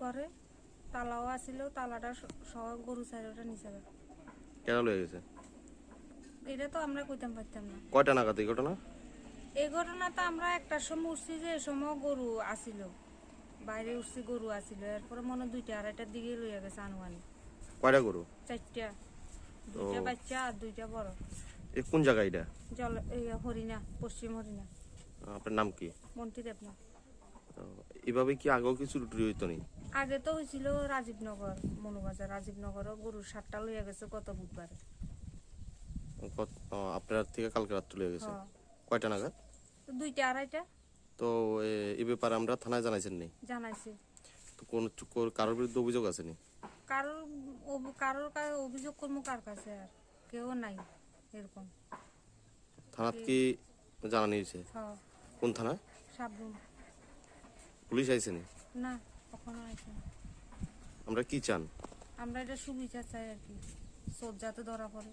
করে তালাও আছিল, তালাটা সহ গরু চারটা নিচে গেছে। কেন লয়ে গেছে এটা তো আমরা কইতাম পারতাম না। কয়টা নাগাদ এই ঘটনা? এই ঘটনা তো আমরা একটার সময় উঠছি, যে এই সময় গরু আসিল, বাইরে উঠছি গরু আসিল, এরপরে মনে 2টা 2:30টার দিকে লইয়া গেছে আনুমানিক। কয়টা গরু? 4টা, 2টা বাচ্চা আর 2টা বড়। এই কোন জায়গা এটা? হরিণা, পশ্চিম হরিণা। আপনার নাম কি? মন্ত্রী দেবনাথ। এভাবে কি আগেও কি চুরি টুরি হইতো নি? আগে তো হয়েছিল রাজীবনগর, মনুবাজার রাজীবনগরও গরুর 7টা লইয়া গেছে গত বুধবারে। আপনার থেকে কালকে রাত লয়ে গেছে। কয়টা নাগাদ? 2টা 2:30টা। তো এই ব্যাপারে আমরা থানায় জানাইছেন নি? জানাইছি। তো কোন কারোর বিরুদ্ধে অভিযোগ আছে নি? কারোর অভিযোগ করবো কার কাছে? আর কেউ নাই এরকম। থানাত কি জানানি হয়েছে? কোন থানা? সাবরুম। পুলিশ আইছে নি? না, কখনো আইছে না। আমরা কি চান? আমরা এটা সুবিচার চাই আর কি, চোর যাতে ধরা পড়ে।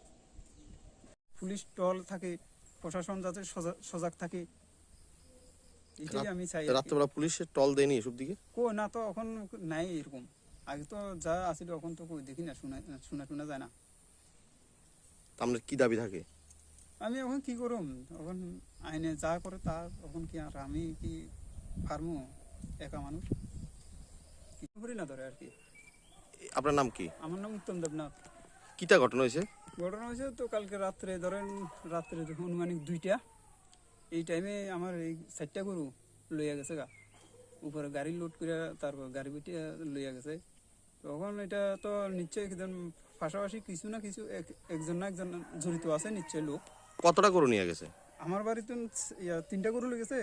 পুলিশ টল থাকে, প্রশাসন যাতে সজাগ থাকে, এটাই আমি চাই। রাত্রেবেলা পুলিশের টল দেয়নি এসব দিকে? কো না তো এখন নাই এরকম। আগে তো যা আছিল এখন তো কই দেখি না, শোনা যায় না। আপনার কি দাবি থাকে? আমি এখন কি করুম, এখন আইনে যা করে তা, এখন কি আর আমি কি পারমু? একা মানুষ কিছু করি না ধরে আর কি। আপনার নাম কি? আমার নাম উত্তম দেবনাথ। কিটা ঘটনা হয়েছে? ঘটনা হয়েছে তো কালকে রাত্রে, ধরেন রাত্রে অনুমানিক 2টা এই টাইমে আমার এই 4টা গরু লইয়া গেছে গা, উপরে গাড়ি লোড করে তারপর গাড়ি বেটে লইয়া গেছে। তখন এটা তো নিশ্চয়ই পাশাপাশি কিছু না কিছু একজন না একজন জড়িত আছে নিশ্চয় লোক। কতটা গরু নিয়ে গেছে? আমার বাড়িতে 3টা গরু লেগেছে।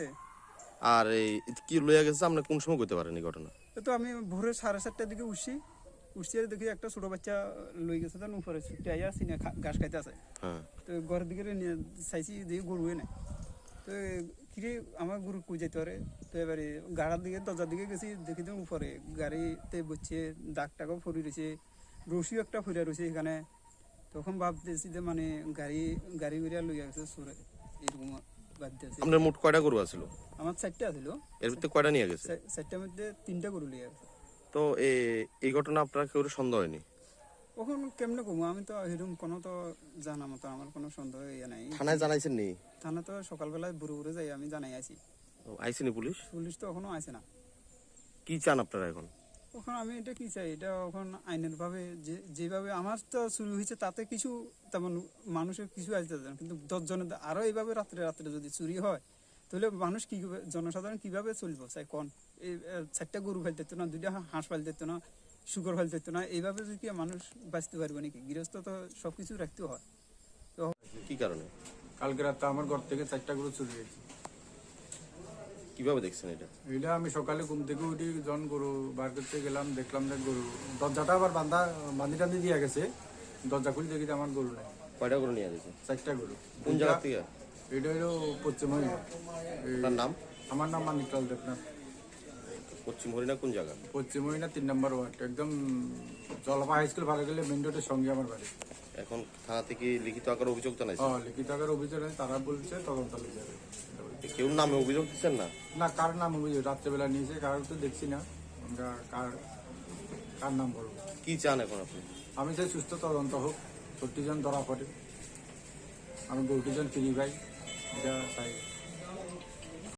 আর এই কি লইয়া গেছে আপনি কোন সময় করতে পারেন এই ঘটনা? তো আমি ভোরে 4:30টার দিকে উঠছি দেখি একটা ছোট বাচ্চা লই গেছে, তখন উপরে ছুটে আইয়া সিনে ঘাস খাইতে আছে। তো ঘরের দিকে চাইছি দেখি গরুই নাই। তো কিরে আমার গরু কই যাইতে পারে, তো এবারে গাড়ার দিকে দরজার দিকে গেছি, দেখি তো উপরে গাড়িতে বসছে, দাগ টাগও ফরি রয়েছে, রশিও একটা ফুরিয়া রয়েছে এখানে। তখন ভাবতেছি যে মানে গাড়ি উড়িয়া লইয়া গেছে চোরে, এরকম ভাবতেছি। আপনার মোট কয়টা গরু আছিল? আমার 4টা ছিল। এর ভিতরে কয়টা নিয়ে গেছে? 4টার মধ্যে 3টা গরু লইয়া গেছে। তো এই ঘটনা আপনার কেউ সন্দেহ হয়নি? ওখানে কেমনে কমু, আমি তো এরকম কোনো তো জানা মতো আমার কোনো সন্দেহ ইয়ে নাই। থানায় জানাইছেন নি? থানা তো সকালবেলায় ভোরে যাই আমি জানাই আছি। আইসেনি পুলিশ? পুলিশ তো এখনো আসে না। কি চান আপনারা এখন? ওখানে আমি এটা কি চাই, এটা এখন আইনের ভাবে যেভাবে আমার তো শুরু হয়েছে তাতে কিছু তেমন মানুষের কিছু আসতে চান, কিন্তু 10 জনের আরো এইভাবে রাত্রে যদি চুরি হয় তাহলে মানুষ কি জনসাধারণ কিভাবে চলবো? চাই কোন এই 4টা গরু ফেলতে দিত না, 2টা হাঁস ফেলতে দিত না, শুকর ফেলতে দিত না, এইভাবে যদি মানুষ বাঁচতে পারবে নাকি? গৃহস্থ তো সবকিছু রাখতে হয়। তো কি কারণে? কালকে রাতে আমার ঘর থেকে 4টা গরু চুরি হয়েছে। কিভাবে দেখছেন এটা? এটা আমি সকালে ঘুম থেকে উঠি, যখন গরু বার করতে গেলাম দেখলাম যে গরু দরজাটা আবার বান্ধি টান্ধি দিয়ে গেছে, দরজা খুলে দেখি আমার গরু নেই। কয়টা গরু নিয়ে গেছে? 4টা গরু। কোন জায়গা থেকে? এটা হলো পশ্চিম হরিণা। তার নাম? আমার নাম মানিকলাল দেবনাথ। পশ্চিম হরিণা কোন জায়গা? পশ্চিম হরিণা 3 নম্বর ওয়ার্ড, একদম জলপা হাই স্কুল ভালো গেলে মেন রোডের সঙ্গে আমার বাড়ি। এখন থানা থেকে লিখিত আকারে অভিযোগ জানাইছে? লিখিত আকারে অভিযোগ আছে, তারা বলছে তদন্ত লিখে যাবে। কেউ নামে অভিযোগ দিচ্ছেন না? না, কার নাম অভিযোগ রাত্রেবেলা নিয়েছে, কারণ তো দেখছি না আমরা কার নাম বলবো। কি চান এখন আপনি? আমি চাই সুস্থ তদন্ত হোক, 40 জন ধরা পড়ে, আমি 2জন ফিরি পাই, এটা চাই।